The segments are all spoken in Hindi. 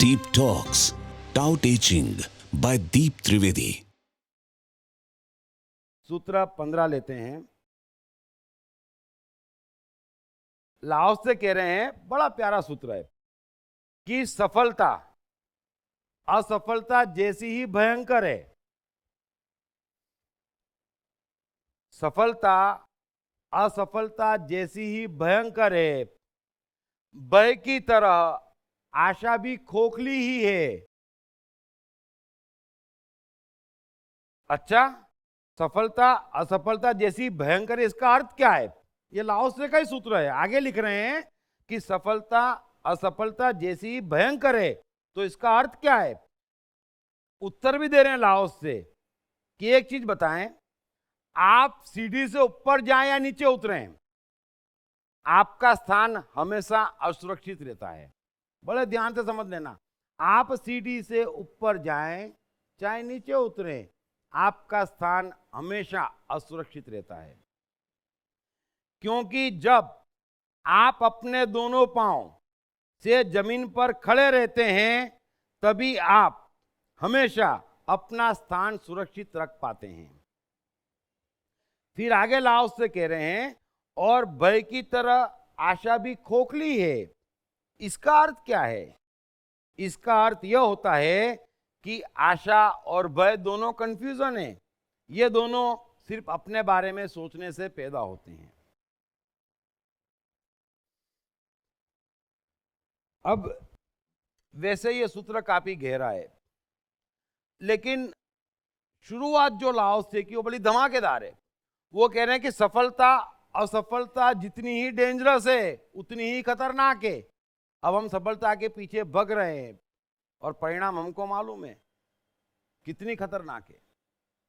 Deep Talks, Tao Te Ching by Deep Trivedi. सूत्र 15 लेते हैं। लाओस से कह रहे हैं, बड़ा प्यारा सूत्र है कि सफलता असफलता जैसी ही भयंकर है। सफलता असफलता जैसी ही भयंकर है, भय की तरह आशा भी खोखली ही है। अच्छा, सफलता असफलता जैसी भयंकर है, इसका अर्थ क्या है? ये लाओस से का ही सूत्र है। आगे लिख रहे हैं कि सफलता असफलता जैसी भयंकर है, तो इसका अर्थ क्या है? उत्तर भी दे रहे हैं लाओस से कि एक चीज बताएं, आप सीढ़ी से ऊपर जाएं या नीचे उतरें, आपका स्थान हमेशा असुरक्षित रहता है। बड़े ध्यान से समझ लेना, आप सीढ़ी से ऊपर जाएं चाहे नीचे उतरें, आपका स्थान हमेशा असुरक्षित रहता है। क्योंकि जब आप अपने दोनों पांव से जमीन पर खड़े रहते हैं, तभी आप हमेशा अपना स्थान सुरक्षित रख पाते हैं। फिर आगे लाओस से कह रहे हैं, और भय की तरह आशा भी खोखली है। इसका अर्थ क्या है? इसका अर्थ यह होता है कि आशा और भय दोनों कंफ्यूजन है। ये दोनों सिर्फ अपने बारे में सोचने से पैदा होते हैं। अब वैसे ये सूत्र काफी गहरा है, लेकिन शुरुआत जो लाओस से की वो बड़ी धमाकेदार है। वो कह रहे हैं कि सफलता असफलता जितनी ही डेंजरस है, उतनी ही खतरनाक है। अब हम सफलता के पीछे भग रहे हैं और परिणाम हमको मालूम है कितनी खतरनाक है।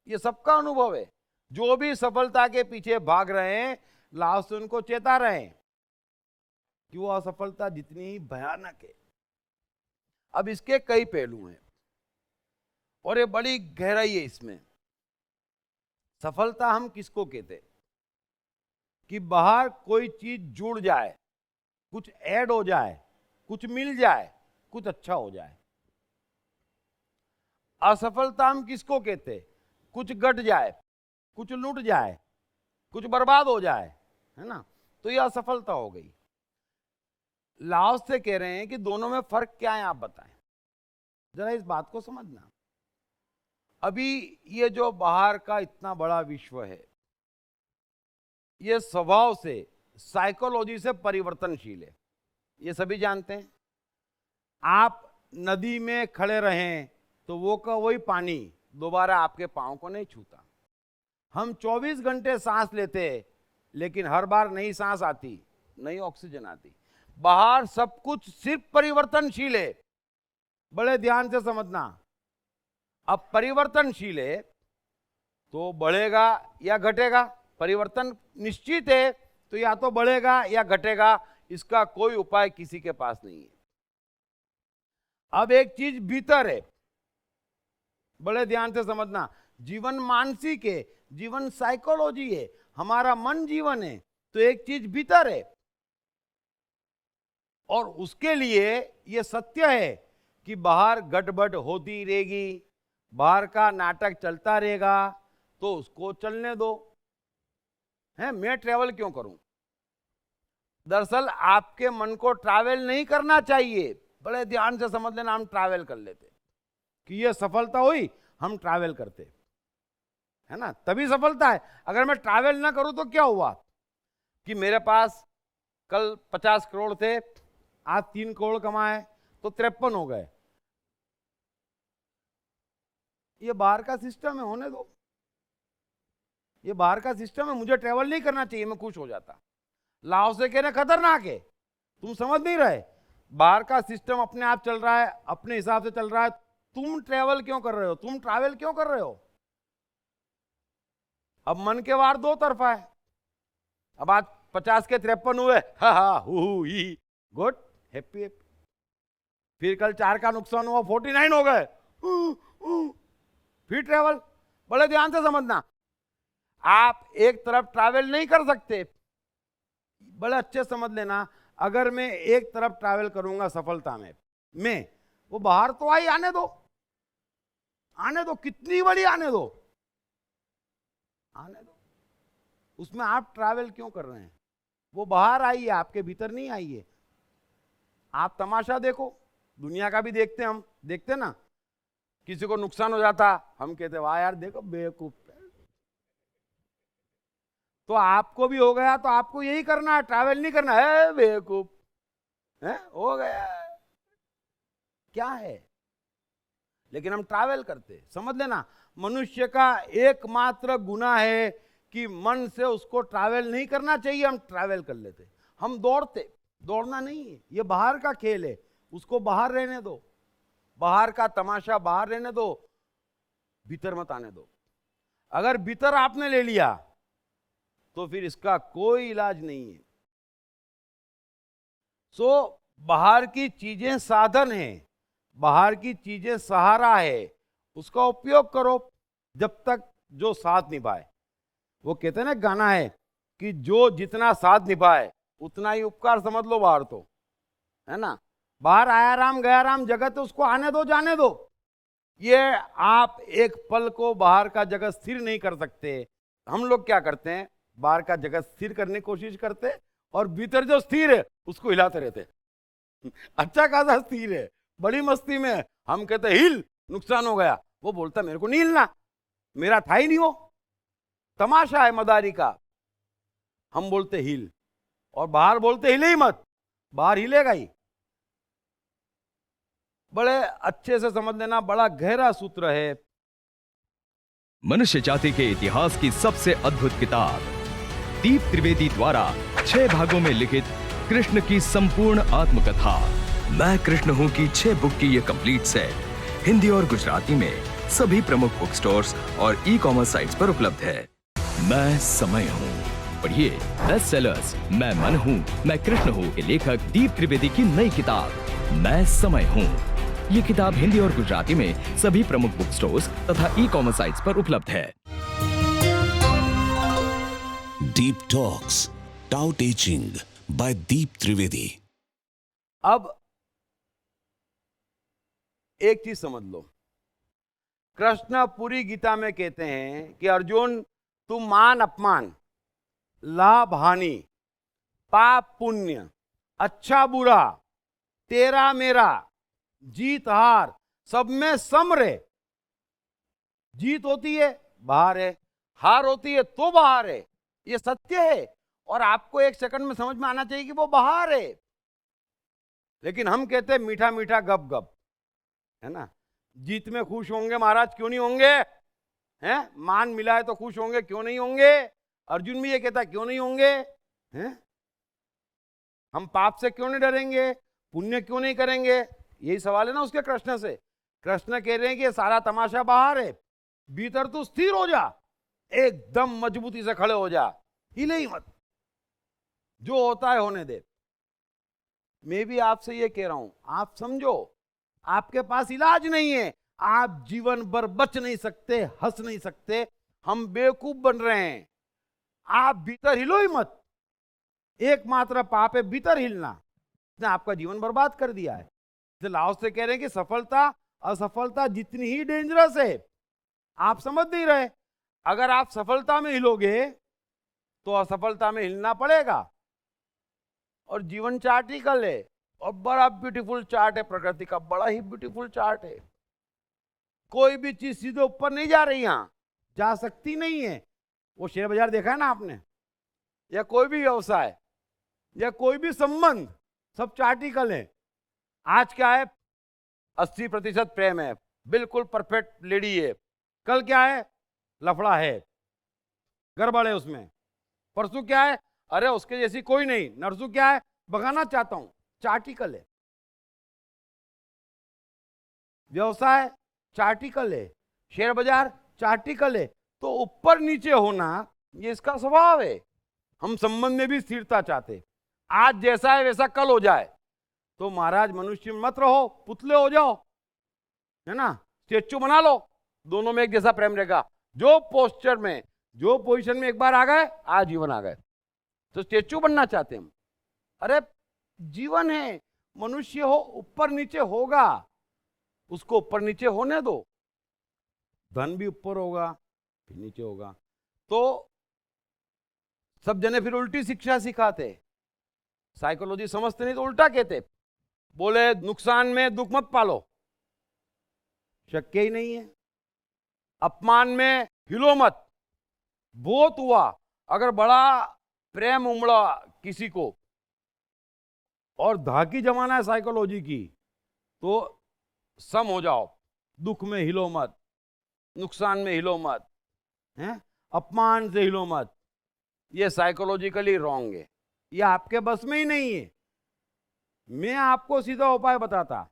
ये सबका अनुभव है। जो भी सफलता के पीछे भाग रहे हैं, लाओस से उनको चेता रहे हैं कि वो असफलता जितनी ही भयानक है। अब इसके कई पहलू हैं और ये बड़ी गहराई है इसमें। सफलता हम किसको कहते हैं? कि बाहर कोई चीज जुड़ जाए, कुछ ऐड हो जाए, कुछ मिल जाए, कुछ अच्छा हो जाए। असफलता हम किसको कहते हैं? कुछ घट जाए, कुछ लूट जाए, कुछ बर्बाद हो जाए, है ना? तो यह असफलता हो गई। लाओस से कह रहे हैं कि दोनों में फर्क क्या है, आप बताएं। जरा इस बात को समझना। अभी ये जो बाहर का इतना बड़ा विश्व है, ये स्वभाव से, साइकोलॉजी से परिवर्तनशील है। ये सभी जानते हैं। आप नदी में खड़े रहें तो वो का वही पानी दोबारा आपके पांव को नहीं छूता। हम 24 घंटे सांस लेते हैं, लेकिन हर बार नई सांस आती, नई ऑक्सीजन आती। बाहर सब कुछ सिर्फ परिवर्तनशील है। बड़े ध्यान से समझना। अब परिवर्तनशील है तो बढ़ेगा या घटेगा? परिवर्तन निश्चित है, तो या तो बढ़ेगा या घटेगा। इसका कोई उपाय किसी के पास नहीं है। अब एक चीज भीतर है, बड़े ध्यान से समझना। जीवन मानसिक है, जीवन साइकोलॉजी है, हमारा मन जीवन है। तो एक चीज भीतर है, और उसके लिए यह सत्य है कि बाहर गड़बड़ होती रहेगी, बाहर का नाटक चलता रहेगा, तो उसको चलने दो। है, मैं ट्रैवल क्यों करूं? दरअसल आपके मन को ट्रैवल नहीं करना चाहिए। बड़े ध्यान से समझ लेना। हम ट्रैवल कर लेते कि ये सफलता हुई, हम ट्रैवल करते, है ना? तभी सफलता है। अगर मैं ट्रैवल ना करूं तो क्या हुआ कि मेरे पास कल 50 करोड़ थे, आज 3 करोड़ कमाए, तो 53 हो गए। ये बाहर का सिस्टम है, होने दो। ये बाहर का सिस्टम है, मुझे ट्रैवल नहीं करना चाहिए, मैं खुश हो जाता। लाओस से कहने खतरनाक है, तुम समझ नहीं रहे। बाहर का सिस्टम अपने आप चल रहा है, अपने हिसाब से चल रहा है। तुम ट्रैवल क्यों कर रहे हो? तुम ट्रैवल क्यों कर रहे हो? अब मन के वार दो तरफा है। अब आज 50 के 53 हुए, हा हा who he, good, happy happy. फिर कल 4 का नुकसान हुआ, 49 हो गए, फिर ट्रैवल। बड़े ध्यान से समझना। आप एक तरफ ट्रैवल नहीं कर सकते। बड़े अच्छे समझ लेना। अगर मैं एक तरफ ट्रैवल करूंगा सफलता में, मैं वो बाहर तो आई, आने दो, आने दो, कितनी बड़ी आने दो, आने दो। उसमें आप ट्रैवल क्यों कर रहे हैं? वो बाहर आई है, आपके भीतर नहीं आई है। आप तमाशा देखो, दुनिया का भी देखते हैं, हम देखते ना, किसी को नुकसान हो जाता हम कहते वाह यार देखो बेवकूफ। तो आपको भी हो गया तो आपको यही करना है, ट्रैवल नहीं करना है, बेवकूफ है, हो गया, क्या है। लेकिन हम ट्रैवल करते, समझ लेना, मनुष्य का एकमात्र गुनाह है कि मन से उसको ट्रैवल नहीं करना चाहिए, हम ट्रैवल कर लेते, हम दौड़ते। दौड़ना नहीं है, ये बाहर का खेल है, उसको बाहर रहने दो, बाहर का तमाशा बाहर रहने दो, भीतर मत आने दो। अगर भीतर आपने ले लिया तो फिर इसका कोई इलाज नहीं है। सो बाहर की चीजें साधन है, बाहर की चीजें सहारा है, उसका उपयोग करो जब तक जो साथ निभाए। वो कहते हैं ना, गाना है कि जो जितना साथ निभाए उतना ही उपकार समझ लो बाहर, तो है ना, बाहर आया राम गया राम जगत, उसको आने दो जाने दो। ये आप एक पल को बाहर का जगत स्थिर नहीं कर सकते। हम लोग क्या करते हैं, बाहर का जगत स्थिर करने की कोशिश करते और भीतर जो स्थिर है उसको हिलाते रहते। अच्छा खासा स्थिर है, बड़ी मस्ती में, हम कहते हिल, नुकसान हो गया, वो बोलता मेरे को नहीं हिलना, मेरा था ही नहीं वो, तमाशा है मदारी का। हम बोलते हिल और बाहर बोलते हिले ही मत, बाहर हिलेगा ही। बड़े अच्छे से समझ लेना, बड़ा गहरा सूत्र है। मनुष्य जाति के इतिहास की सबसे अद्भुत किताब दीप त्रिवेदी द्वारा 6 भागों में लिखित कृष्ण की संपूर्ण आत्मकथा मैं कृष्ण हूँ की 6 बुक की ये कंप्लीट सेट हिंदी और गुजराती में सभी प्रमुख बुक स्टोर्स और ई-कॉमर्स साइट्स पर उपलब्ध है। मैं समय हूँ, पढ़िए बेस्ट सेलर्स मैं मन हूँ मैं कृष्ण हूँ के लेखक दीप त्रिवेदी की नई किताब मैं समय हूँ। ये किताब हिंदी और गुजराती में सभी प्रमुख बुक स्टोर्स तथा ई-कॉमर्स साइट्स पर उपलब्ध है। Deep Talks, Tao Te Ching by Deep Trivedi. अब एक चीज समझ लो, कृष्ण पूरी गीता में कहते हैं कि अर्जुन तुम मान अपमान, लाभ हानि, पाप पुण्य, अच्छा बुरा, तेरा मेरा, जीत हार, सब में सम रहे। जीत होती है बाहर है, हार होती है तो बाहर है, ये सत्य है। और आपको एक सेकंड में समझ में आना चाहिए कि वो बाहर है। लेकिन हम कहते हैं मीठा मीठा गप गप, है ना, जीत में खुश होंगे महाराज, क्यों नहीं होंगे, हैं, मान मिला है तो खुश होंगे, क्यों नहीं होंगे। अर्जुन भी ये कहता क्यों नहीं होंगे, हैं, हम पाप से क्यों नहीं डरेंगे, पुण्य क्यों नहीं करेंगे, यही सवाल है ना उसके कृष्ण से। कृष्ण कह रहे हैं कि सारा तमाशा बाहर है, भीतर तू स्थिर हो जा, एकदम मजबूती से खड़े हो जा, हिले ही मत, जो होता है होने दे। मैं भी आपसे ये कह रहा हूं, आप समझो आपके पास इलाज नहीं है, आप जीवन भर बच नहीं सकते, हंस नहीं सकते, हम बेवकूफ बन रहे हैं। आप भीतर हिलो ही मत, एकमात्र पाप है भीतर हिलना, इसने आपका जीवन बर्बाद कर दिया है। लाओ से कह रहे हैं कि सफलता असफलता जितनी ही डेंजरस है, आप समझ नहीं रहे। अगर आप सफलता में हिलोगे तो असफलता में हिलना पड़ेगा। और जीवन चार्ट ही कल है, और बड़ा ब्यूटीफुल चार्ट है प्रकृति का, बड़ा ही ब्यूटीफुल चार्ट है। कोई भी चीज सीधे ऊपर नहीं जा रही, यहां जा सकती नहीं है। वो शेयर बाजार देखा है ना आपने, या कोई भी व्यवसाय या कोई भी संबंध, सब चार्टिकल है। आज क्या है, 80% प्रेम है, बिल्कुल परफेक्ट लेडी है। कल क्या है, लफड़ा है, गड़बड़ है उसमें। परसों क्या है, अरे उसके जैसी कोई नहीं। नरसों क्या है, भगाना चाहता हूं, चार्टिकल है। व्यवसाय चार्टिकल है, शेयर बाजार चार्टिकल है। तो ऊपर नीचे होना ये इसका स्वभाव है। हम संबंध में भी स्थिरता चाहते, आज जैसा है वैसा कल हो जाए। तो महाराज मनुष्य मत रहो, पुतले हो जाओ, है ना, स्टेचू बना लो, दोनों में एक जैसा प्रेम रहेगा। जो पोस्चर में, जो पोजीशन में एक बार आ गए, आज जीवन आ गए। तो स्टेचू बनना चाहते हम, अरे जीवन है, मनुष्य हो ऊपर नीचे होगा। उसको ऊपर नीचे होने दो, धन भी ऊपर होगा फिर नीचे होगा। तो सब जने फिर उल्टी शिक्षा सिखाते, साइकोलॉजी समझते नहीं तो उल्टा कहते, बोले नुकसान में दुख मत पालो, शक्य ही नहीं है। अपमान में हिलो मत, बहुत हुआ, अगर बड़ा प्रेम उमड़ा किसी को और धाकी जमाना है साइकोलॉजी की, तो सम हो जाओ, दुख में हिलो मत, नुकसान में हिलो मत, हैं, अपमान से हिलो मत। ये साइकोलॉजिकली रॉन्ग है, ये आपके बस में ही नहीं है। मैं आपको सीधा उपाय बताता,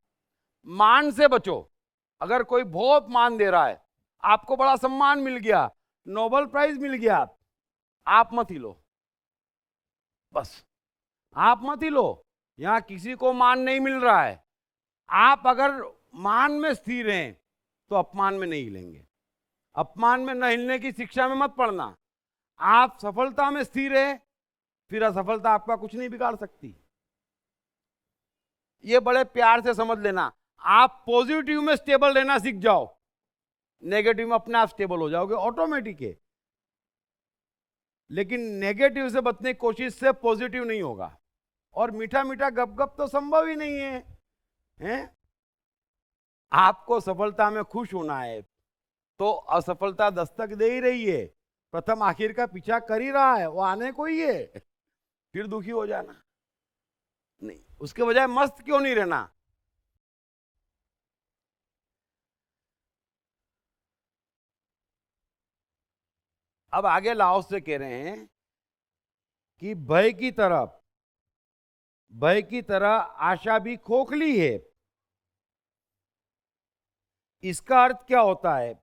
मान से बचो। अगर कोई बहुत मान दे रहा है, आपको बड़ा सम्मान मिल गया, नोबेल प्राइज मिल गया, आप मत हिलो, बस आप मत हिलो। यहां किसी को मान नहीं मिल रहा है, आप अगर मान में स्थिर हैं तो अपमान में नहीं हिलेंगे। अपमान में न हिलने की शिक्षा में मत पड़ना। आप सफलता में स्थिर है, फिर असफलता आपका कुछ नहीं बिगाड़ सकती। ये बड़े प्यार से समझ लेना। आप पॉजिटिव में स्टेबल रहना सीख जाओ, नेगेटिव में अपने आप स्टेबल हो जाओगे, ऑटोमेटिक है। लेकिन नेगेटिव से बचने की कोशिश से पॉजिटिव नहीं होगा, और मीठा मीठा गप तो संभव ही नहीं है, हैं? आपको सफलता में खुश होना है तो असफलता दस्तक दे ही रही है, प्रथम आखिर का पीछा कर ही रहा है, वो आने को ही है, फिर दुखी हो जाना नहीं, उसके बजाय मस्त क्यों नहीं रहना। अब आगे लाओस से कह रहे हैं कि भय की तरह आशा भी खोखली है। इसका अर्थ क्या होता है?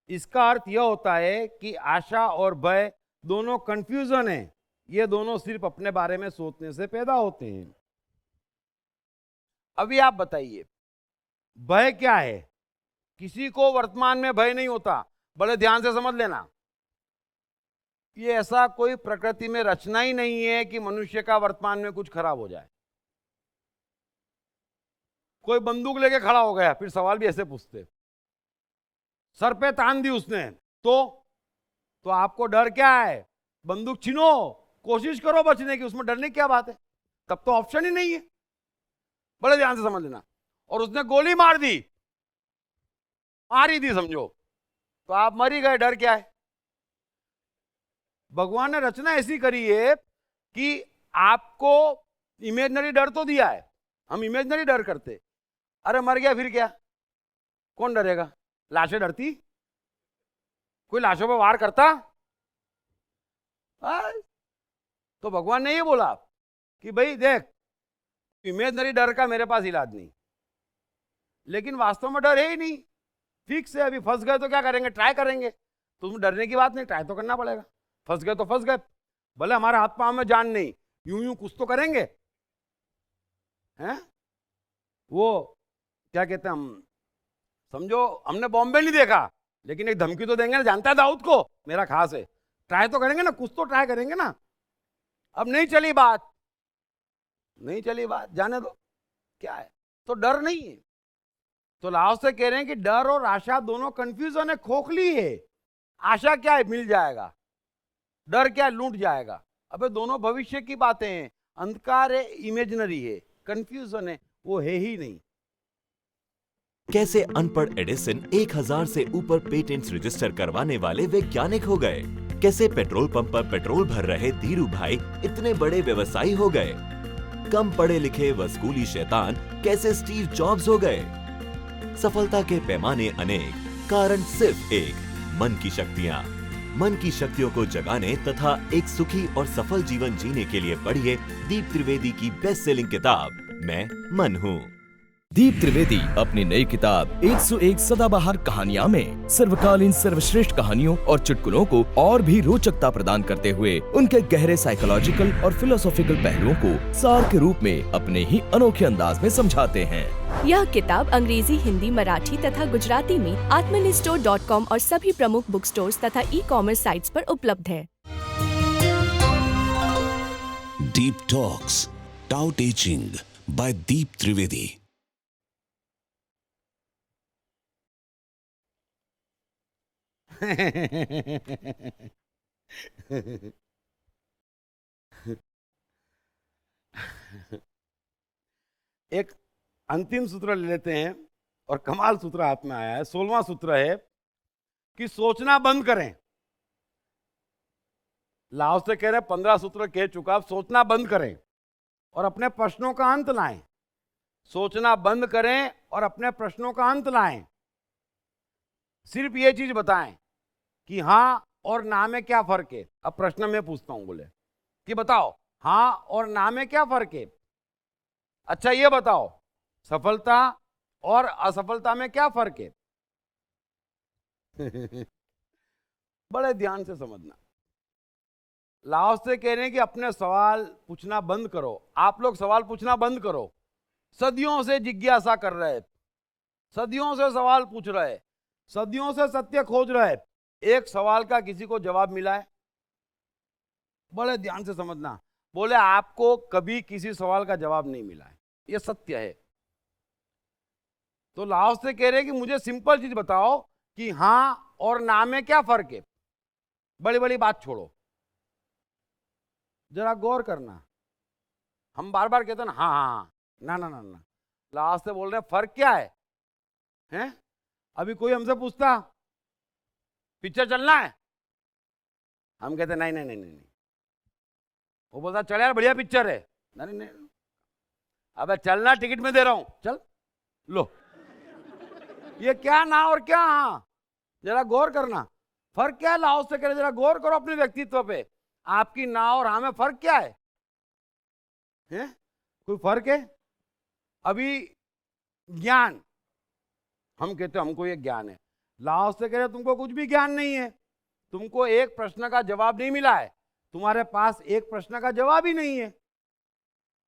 इसका अर्थ यह होता है कि आशा और भय दोनों कंफ्यूजन है, ये दोनों सिर्फ अपने बारे में सोचने से पैदा होते हैं। अभी आप बताइए, भय क्या है? किसी को वर्तमान में भय नहीं होता, बड़े ध्यान से समझ लेना। ये ऐसा कोई प्रकृति में रचना ही नहीं है कि मनुष्य का वर्तमान में कुछ खराब हो जाए। कोई बंदूक लेके खड़ा हो गया, फिर सवाल भी ऐसे पूछते, सर पे तान दी उसने, तो आपको डर क्या है? बंदूक छीनो, कोशिश करो बचने की, उसमें डरने की क्या बात है? तब तो ऑप्शन ही नहीं है। बड़े ध्यान से समझ लेना। और उसने गोली मार दी समझो, तो आप मर ही गए, डर क्या है? भगवान ने रचना ऐसी करी है कि आपको इमेजिनरी डर तो दिया है, हम इमेजिनरी डर करते, अरे मर गया फिर क्या, कौन डरेगा? लाशें डरती? कोई लाशों पर वार करता? तो भगवान ने ये बोला कि भाई देख, इमेजिनरी डर का मेरे पास इलाज नहीं, लेकिन वास्तव में डर है ही नहीं, फिक्स है। अभी फंस गए तो क्या करेंगे? ट्राई करेंगे। तो उसमें डरने की बात नहीं, ट्राई तो करना पड़ेगा। फंस गए तो फंस गए, भले हमारे हाथ पांव में जान नहीं, यूं यूं कुछ तो करेंगे, हैं? वो क्या कहते हैं, हम समझो हमने बॉम्बे नहीं देखा, लेकिन एक धमकी तो देंगे ना, जानता है दाऊद को मेरा खास है, ट्राई तो करेंगे ना, कुछ तो ट्राई करेंगे ना। अब नहीं चली बात, जाने दो, क्या है? तो डर नहीं है। तो लाओस से कह रहे हैं कि डर और आशा दोनों कंफ्यूजन है, खोखली है। आशा क्या है? मिल जाएगा। डर क्या है? लूट जाएगा। अबे दोनों भविष्य की बातें हैं, अंधकार है, इमेजिनरी है, कंफ्यूजन है, वो है ही नहीं। कैसे अनपढ़ एडिसन 1000 से ऊपर पेटेंट्स रजिस्टर करवाने वाले वैज्ञानिक हो गए? कैसे पेट्रोल पंप पर पेट्रोल भर रहे धीरू भाई इतने बड़े व्यवसायी हो गए? कम पढ़े लिखे व स्कूली शैतान कैसे स्टीव जॉब्स हो गए? सफलता के पैमाने अनेक, कारण सिर्फ एक, मन की शक्तियाँ। मन की शक्तियों को जगाने तथा एक सुखी और सफल जीवन जीने के लिए पढ़िए दीप त्रिवेदी की बेस्ट सेलिंग किताब मैं मन हूँ। दीप त्रिवेदी अपनी नई किताब 101 सदाबहार कहानियां में सर्वकालीन सर्वश्रेष्ठ कहानियों और चुटकुलों को और भी रोचकता प्रदान करते हुए उनके गहरे साइकोलॉजिकल और फिलोसॉफिकल पहलुओं को सार के रूप में अपने ही अनोखे अंदाज में समझाते हैं। यह किताब अंग्रेजी, हिंदी, मराठी तथा गुजराती में atmanistore.com और सभी प्रमुख बुक स्टोर्स तथा ई-कॉमर्स साइट्स पर उपलब्ध है। Deep Talks, Tao Te Ching by Deep Trivedi. एक अंतिम सूत्र ले लेते हैं और कमाल सूत्र हाथ में आया है। 16वां सूत्र है कि सोचना बंद करें। लाओ से कह रहे 15 सूत्र कह चुका, अब सोचना बंद करें और अपने प्रश्नों का अंत लाएं। सोचना बंद करें और अपने प्रश्नों का अंत लाएं। सिर्फ ये चीज बताएं कि हां और ना में क्या फर्क है। अब प्रश्न मैं पूछता हूं, बोले कि बताओ हां और ना में क्या फर्क है। अच्छा ये बताओ सफलता और असफलता में क्या फर्क है। बड़े ध्यान से समझना। लाओस से कह रहे हैं कि अपने सवाल पूछना बंद करो। आप लोग सवाल पूछना बंद करो। सदियों से जिज्ञासा कर रहे, सदियों से सवाल पूछ रहे, सदियों से सत्य खोज रहे, एक सवाल का किसी को जवाब मिला है? बड़े ध्यान से समझना। बोले आपको कभी किसी सवाल का जवाब नहीं मिला है, यह सत्य है। तो लाओस से कह रहे हैं कि मुझे सिंपल चीज बताओ कि हां और ना में क्या फर्क है। बड़ी बड़ी बात छोड़ो, जरा गौर करना। हम बार बार कहते हैं ना हाँ हाँ, ना ना ना ना। लाओस से बोल रहे हैं फर्क क्या है? हैं? अभी कोई हमसे पूछता पिक्चर चलना है, हम कहते नहीं नहीं नहीं नहीं। वो बोलता चल यार बढ़िया पिक्चर है। नहीं नहीं नहीं, अबे चलना, टिकट में दे रहा हूं, चल लो। ये क्या ना और क्या हाँ, जरा गौर करना। फर्क क्या है? लाओस से कह रहे जरा गौर करो अपने व्यक्तित्व पे। आपकी ना और हाँ में फर्क क्या है? हैं? कोई फर्क है? अभी ज्ञान, हम कहते हैं हमको ये ज्ञान है। लाओस से कह रहे तुमको कुछ भी ज्ञान नहीं है। तुमको एक प्रश्न का जवाब नहीं मिला है, तुम्हारे पास एक प्रश्न का जवाब ही नहीं है।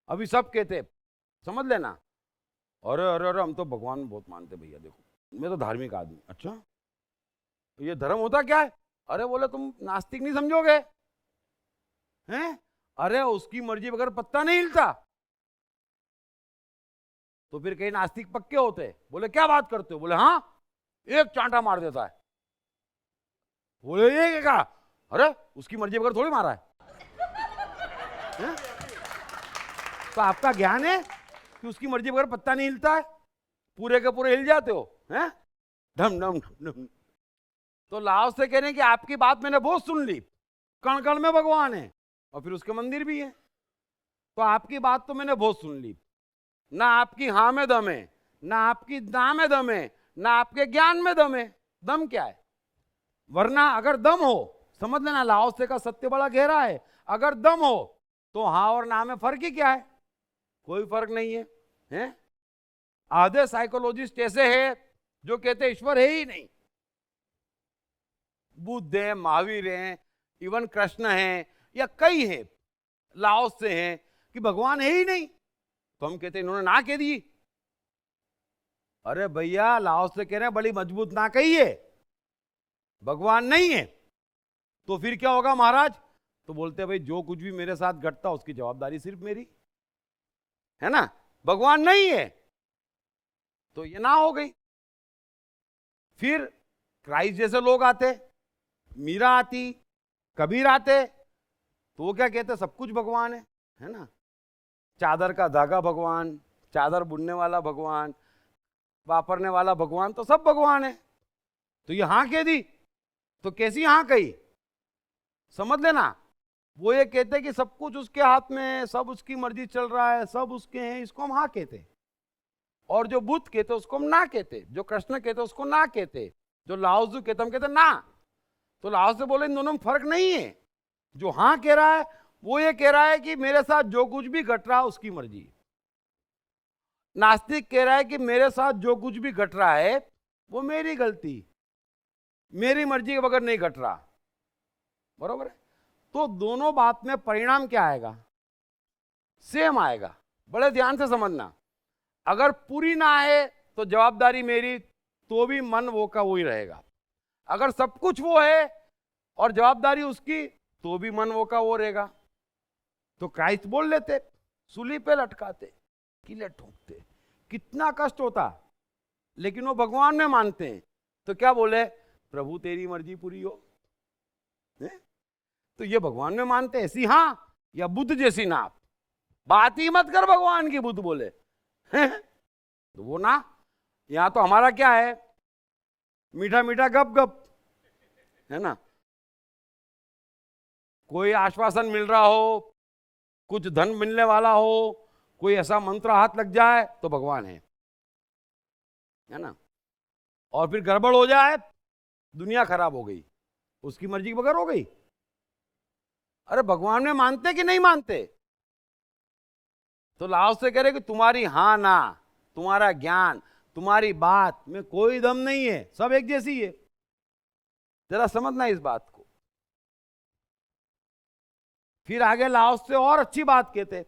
अभी सब कहते, समझ लेना, अरे अरे अरे हम तो भगवान में बहुत मानते भैया, देखो मैं तो धार्मिक आदमी। अच्छा ये धर्म होता क्या है? अरे बोले तुम नास्तिक नहीं समझोगे हैं? अरे उसकी मर्जी बगैर पत्ता नहीं हिलता। तो फिर कहीं नास्तिक पक्के होते। बोले क्या बात करते हो? बोले हाँ, एक चांटा मार देता है। बोले ये क्या? अरे उसकी मर्जी बगैर थोड़ी मारा है? तो आपका ज्ञान है कि उसकी मर्जी बगैर पत्ता नहीं हिलता है, पूरे के पूरे हिल जाते हो हैं? ढम ढम ढम ढम। तो लाओस से कह रहे हैं कि आपकी बात मैंने बहुत सुन ली, कण कण में भगवान है और फिर उसके मंदिर भी है। तो आपकी बात तो मैंने बहुत सुन ली, ना आपकी हाँ में दम है, ना आपकी ना में दम है, ना आपके ज्ञान में दम है। दम क्या है? वरना अगर दम हो, समझ लेना लाओस से का सत्य बड़ा गहरा है। अगर दम हो तो हाँ और ना में फर्क ही क्या है? कोई फर्क नहीं है, हैं? आधे साइकोलॉजिस्ट ऐसे हैं जो कहते ईश्वर है ही नहीं। बुद्ध है, महावीर हैं, इवन कृष्ण हैं या कई हैं, लाओस से हैं कि भगवान है ही नहीं। तो हम कहते इन्होंने ना कह दी। अरे भैया लाओस से कह रहे हैं बड़ी मजबूत ना कही है, भगवान नहीं है। तो फिर क्या होगा महाराज? तो बोलते भाई जो कुछ भी मेरे साथ घटता उसकी जवाबदारी सिर्फ मेरी है ना, भगवान नहीं है। तो ये ना हो गई। फिर क्राइस्ट जैसे लोग आते, मीरा आती, कबीर आते, तो वो क्या कहते सब कुछ भगवान है ना। चादर का धागा भगवान, चादर बुनने वाला भगवान, वापरने वाला भगवान, तो सब भगवान है। तो ये हाँ कह दी, तो कैसी हाँ कही? समझ लेना, वो ये कहते कि सब कुछ उसके हाथ में है, सब उसकी मर्जी चल रहा है, सब उसके हैं, इसको हम हाँ कहते। और जो बुद्ध कहते उसको हम ना कहते, जो कृष्ण कहते उसको ना कहते, जो लाओजू कहते हम कहते ना। तो लाओस से बोले इन दोनों में फर्क नहीं है। जो हाँ कह रहा है वो ये कह रहा है कि मेरे साथ जो कुछ भी घट रहा है उसकी मर्जी। नास्तिक कह रहा है कि मेरे साथ जो कुछ भी घट रहा है वो मेरी गलती, मेरी मर्जी के बगैर नहीं घट रहा। बरोबर है? तो दोनों बात में परिणाम क्या आएगा? सेम आएगा। बड़े ध्यान से समझना। अगर पूरी ना है तो जवाबदारी मेरी, तो भी मन वो का वही रहेगा। अगर सब कुछ वो है और जवाबदारी उसकी, तो भी मन वो का वो रहेगा। तो क्राइस्ट बोल लेते, सूली पे लटकाते, किले ठोकते, कितना कष्ट होता, लेकिन वो भगवान में मानते हैं। तो क्या बोले? प्रभु तेरी मर्जी पूरी हो। हैं? तो ये भगवान में मानते ऐसी हाँ या बुद्ध जैसी ना, बात ही मत कर भगवान की, बुद्ध बोले। हैं? तो वो ना, यहां तो हमारा क्या है, मीठा मीठा गप गप, है ना। कोई आश्वासन मिल रहा हो, कुछ धन मिलने वाला हो, कोई ऐसा मंत्र हाथ लग जाए तो भगवान है ना। और फिर गड़बड़ हो जाए, दुनिया खराब हो गई, उसकी मर्जी के बगैर हो गई। अरे भगवान में मानते कि नहीं मानते? तो लाओ से कह रहे कि तुम्हारी हाँ ना, तुम्हारा ज्ञान, तुम्हारी बात में कोई दम नहीं है, सब एक जैसी है। जरा समझना इस बात को। फिर आगे लाओस से और अच्छी बात कहते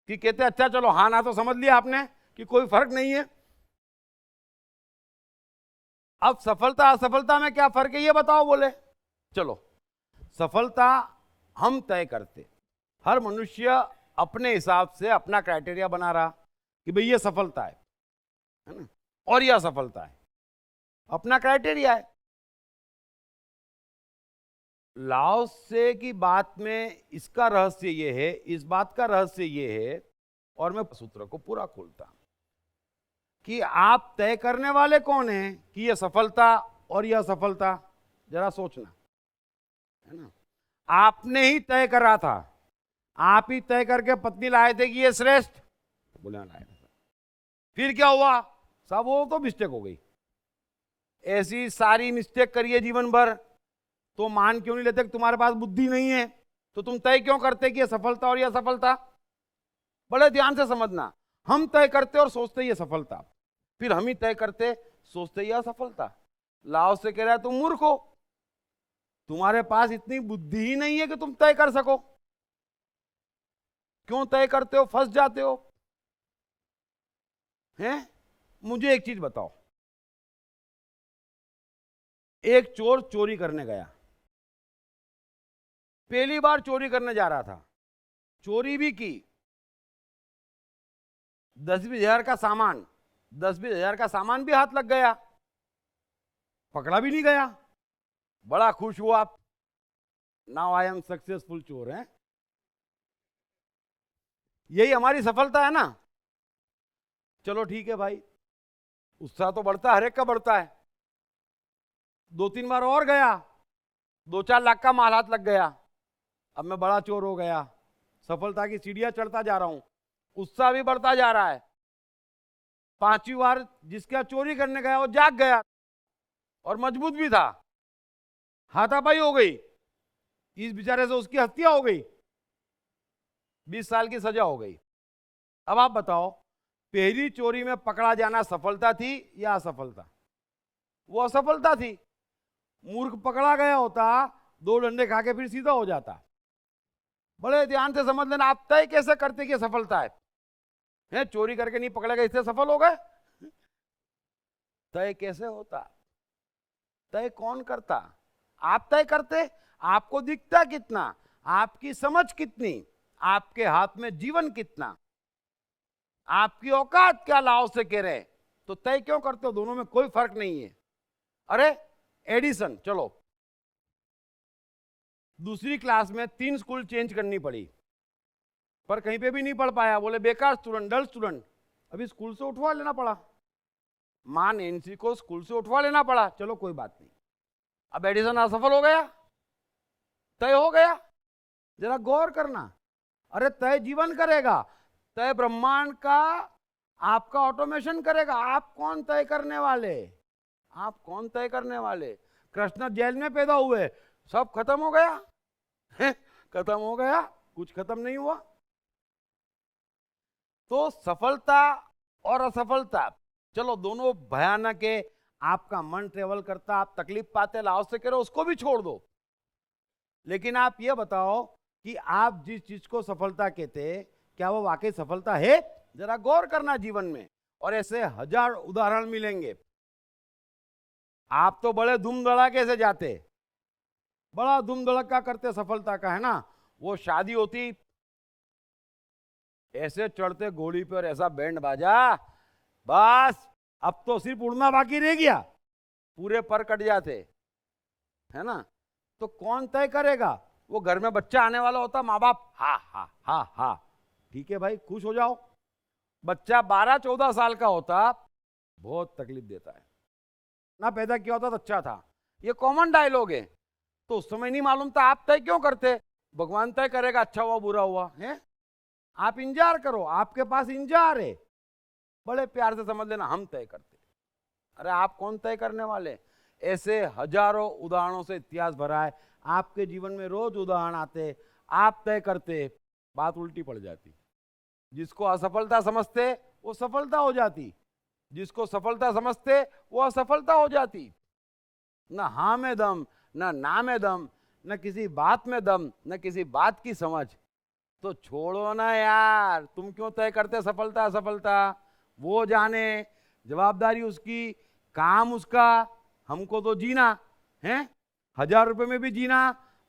कि कहते अच्छा चलो हाँ ना तो समझ लिया आपने कि कोई फर्क नहीं है, अब सफलता असफलता में क्या फर्क है ये बताओ। बोले चलो, सफलता हम तय करते, हर मनुष्य अपने हिसाब से अपना क्राइटेरिया बना रहा कि भाई ये सफलता है ना, और यह असफलता है, अपना क्राइटेरिया है। लाओसे की बात में इसका रहस्य ये है, इस बात का रहस्य ये है, और मैं सूत्र को पूरा खोलता कि आप तय करने वाले कौन हैं कि यह सफलता और यह असफलता। जरा सोचना, है ना। आपने ही तय करा था, आप ही तय करके पत्नी लाए थे कि ये श्रेष्ठ, बोले लाए थे। फिर क्या हुआ साहब, वो तो मिस्टेक हो गई। ऐसी सारी मिस्टेक करिए जीवन भर, तो मान क्यों नहीं लेते कि तुम्हारे पास बुद्धि नहीं है? तो तुम तय क्यों करते कि ये सफलता और यह सफलता? बड़े ध्यान से समझना, हम तय करते और सोचते ये सफलता, फिर हम ही तय करते सोचते ये असफलता। लाओ से कह रहा है तुम मूर्ख हो, तुम्हारे पास इतनी बुद्धि ही नहीं है कि तुम तय कर सको। क्यों तय करते हो, फंस जाते हो। हैं? मुझे एक चीज बताओ, एक चोर चोरी करने गया, पहली बार चोरी करने जा रहा था, चोरी भी की, 10-20 हजार का सामान, 10-20 हजार का सामान भी हाथ लग गया, पकड़ा भी नहीं गया, बड़ा खुश हुआ, नाउ आई एम सक्सेसफुल चोर है। यही हमारी सफलता है ना। चलो ठीक है भाई, उत्साह तो बढ़ता है, हर एक का बढ़ता है। 2-3 बार और गया, 2-4 लाख का माल हाथ लग गया, अब मैं बड़ा चोर हो गया, सफलता की सीढ़ियां चढ़ता जा रहा हूं, उत्साह भी बढ़ता जा रहा है। 5वीं बार जिसका चोरी करने गया वो जाग गया और मजबूत भी था, हाथापाई हो गई, इस बेचारे से उसकी हत्या हो गई, 20 साल की सजा हो गई। अब आप बताओ, पहली चोरी में पकड़ा जाना सफलता थी या असफलता? वो असफलता थी। मूर्ख पकड़ा गया होता, 2 डंडे खा के फिर सीधा हो जाता। बड़े ध्यान से समझ लेना, आप तय कैसे करते कि सफलता है? चोरी करके नहीं पकड़े गए इससे सफल हो गए? तय कैसे होता? तय कौन करता? आप तय करते। आपको दिखता कितना, आपकी समझ कितनी, आपके हाथ में जीवन कितना, आपकी औकात क्या, लाओ से कह रहे, तो तय क्यों करते हो? दोनों में कोई फर्क नहीं है। अरे एडिसन, चलो दूसरी क्लास में 3 स्कूल चेंज करनी पड़ी, पर कहीं पे भी नहीं पढ़ पाया, बोले बेकार स्टूडेंट, डल स्टूडेंट, अभी स्कूल से उठवा लेना पड़ा, मां नैन्सी को स्कूल से उठवा लेना पड़ा। चलो कोई बात नहीं, अब एडिसन असफल हो गया, तय हो गया। जरा गौर करना, अरे तय जीवन करेगा, तय ब्रह्मांड का आपका ऑटोमेशन करेगा। आप कौन तय करने वाले? आप कौन तय करने वाले? कृष्ण जेल में पैदा हुए, सब खत्म हो गया? खत्म हो गया? कुछ खत्म नहीं हुआ। तो सफलता और असफलता, चलो दोनों भयानक है, आपका मन ट्रेवल करता, आप तकलीफ पाते, लाओ से करो उसको भी छोड़ दो। लेकिन आप ये बताओ कि आप जिस चीज को सफलता कहते, क्या वो वाकई सफलता है? जरा गौर करना जीवन में, और ऐसे 1000 उदाहरण मिलेंगे। आप तो बड़े धूम धड़ाके से जाते, बड़ा धूम धड़का करते सफलता का, है ना। वो शादी होती, ऐसे चढ़ते घोड़ी पर, ऐसा बैंड बाजा, बस अब तो सिर्फ उड़ना बाकी रह गया, पूरे पर कट जाते, है ना? तो कौन तय करेगा? वो घर में बच्चा आने वाला होता, माँ बाप हा हा हा हा, ठीक है भाई खुश हो जाओ। बच्चा 12-14 साल का होता, बहुत तकलीफ देता है ना, पैदा किया होता तो अच्छा था। ये कॉमन डायलॉग है। तो उस समय नहीं मालूम था, आप तय क्यों करते? भगवान तय करेगा, अच्छा हुआ बुरा हुआ है। आप इंतजार करो, आपके पास इंतजार है, बड़े प्यार से समझ लेना, हम तय करते। अरे आप कौन तय करने वाले? ऐसे हजारों उदाहरणों से इतिहास भरा है, आपके जीवन में रोज उदाहरण आते, आप तय करते, बात उल्टी पड़ जाती। जिसको असफलता समझते वो सफलता हो जाती, जिसको सफलता समझते वो असफलता हो जाती। ना हाँ में दम, ना में दम, न किसी बात में दम, न किसी बात की समझ। तो छोड़ो ना यार, तुम क्यों तय करते सफलता असफलता? वो जाने, जवाबदारी उसकी, काम उसका, हमको तो जीना है। 1000 रुपए में भी जीना,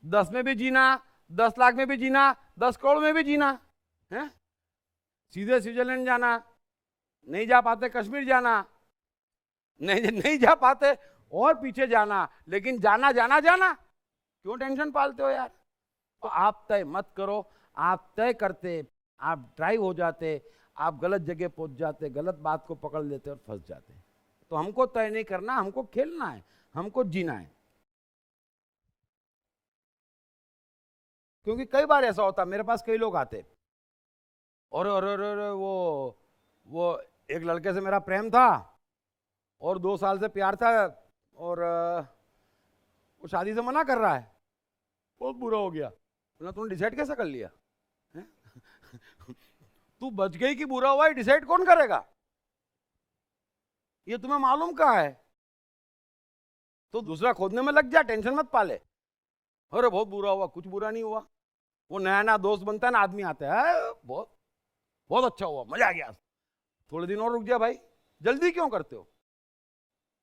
10 में भी जीना, 10 लाख में भी जीना, 10 करोड़ में भी जीना है। सीधे स्विट्जरलैंड जाना, नहीं जा पाते कश्मीर जाना, नहीं जा पाते और पीछे जाना, लेकिन जाना जाना जाना, क्यों टेंशन पालते हो यार? तो आप तय मत करो। आप तय करते, आप ड्राइव हो जाते, आप गलत जगह पहुंच जाते, गलत बात को पकड़ लेते और फंस जाते। तो हमको तय नहीं करना, हमको खेलना है, हमको जीना है। क्योंकि कई बार ऐसा होता, मेरे पास कई लोग आते और वो एक लड़के से मेरा प्रेम था और 2 साल से प्यार था और वो शादी से मना कर रहा है, बहुत बुरा हो गया। बोला तूने डिसाइड कैसे कर लिया है? तू बच गई कि बुरा हुआ है, डिसाइड कौन करेगा? ये तुम्हें मालूम कहाँ है? तो दूसरा खोदने में लग जा, टेंशन मत पाले। अरे बहुत बुरा हुआ, कुछ बुरा नहीं हुआ। वो नया नया दोस्त बनता है ना, आदमी आता है, बहुत बहुत अच्छा हुआ, मजा आ गया, थोड़े दिन और रुक जा भाई, जल्दी क्यों करते हो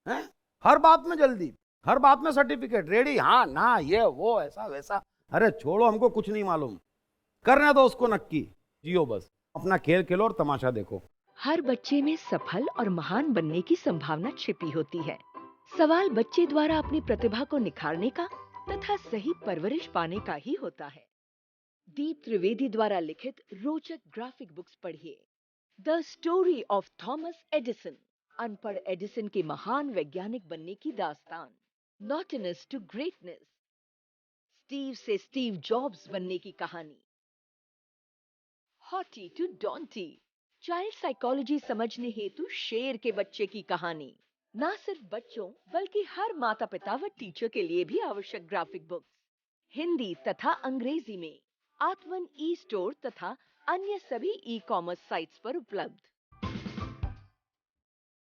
हैं? हर बात में जल्दी, हर बात में सर्टिफिकेट रेडी, हाँ ना ये वो ऐसा वैसा। अरे छोड़ो, हमको कुछ नहीं मालूम, करने दो उसको, नक्की जियो, बस अपना खेल खेलो और तमाशा देखो। हर बच्चे में सफल और महान बनने की संभावना छिपी होती है। सवाल बच्चे द्वारा अपनी प्रतिभा को निखारने का तथा सही परवरिश पाने का ही होता है। दीप त्रिवेदी द्वारा लिखित रोचक ग्राफिक बुक्स पढ़िए। The story of Thomas Edison, अनपढ़ एडिसन के महान वैज्ञानिक बनने की दास्तान। नॉटिनस टू ग्रेटनेस, स्टीव से स्टीव जॉब्स बनने की कहानी। हॉटी टू डॉन्टी, चाइल्ड साइकोलॉजी समझने हेतु शेर के बच्चे की कहानी। ना सिर्फ बच्चों बल्कि हर माता पिता व टीचर के लिए भी आवश्यक ग्राफिक बुक्स, हिंदी तथा अंग्रेजी में आत्मन ई स्टोर तथा अन्य सभी ई कॉमर्स साइट्स पर उपलब्ध।